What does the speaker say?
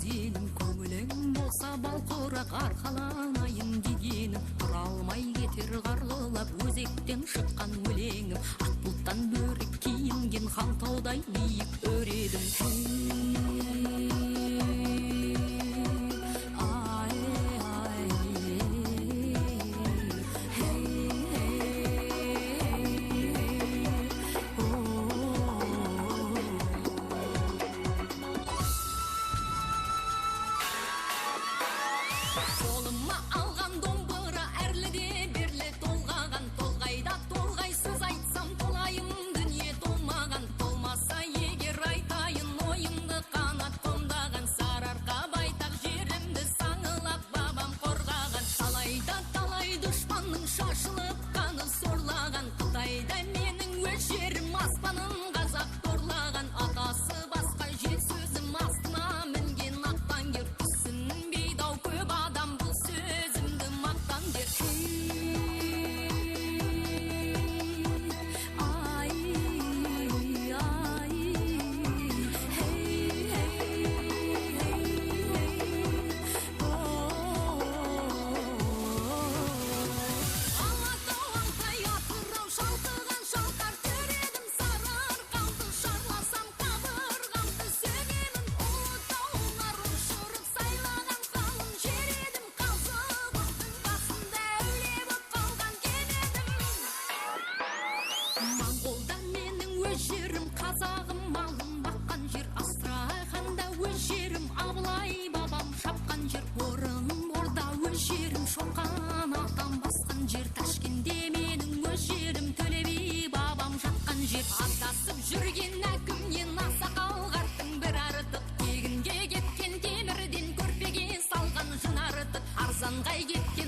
güzelim, көңілің болса балқұрақ арқаланайын дегенім. Тұра алмай кетер қарғылап өзектен шыққан өлеңім. Ақ бұлттан бөрік киінген халтаудай биік өредім. Қолыма алған домбыра әрліде берлі толғаған, толғайда толғайсыз айтсам толайым, дүние толмаған. Толмаса егер айтайын ойымды қанат қомдаған, сарыарқа байтақ жерімді саңылап бабам қорғаған. Талайда талай дұшпанның шашылып қаны сорлаған, Қытайда менің өз жерім аспанын қазақ торлаған. Атасы басқа жер сөзім астына мінген аттан кер, түсінбейді ау көп адам бұл сөзімді мақтан дер. Моңғолда менің өз жерім, қазағым малым баққан жер. Астраханда өз жерім, Абылай бабам шапқан жер. Орынборда өз жерім, Шоқан атам басқан жер. Ташкенде менің өз жерім, Төле би бабам жатқан жер. Адасып жүрген әкімнен ақсақал қарттың бір артық, тегінге кеткен темірден көрпеге салған жын артық. Арзанға кеткен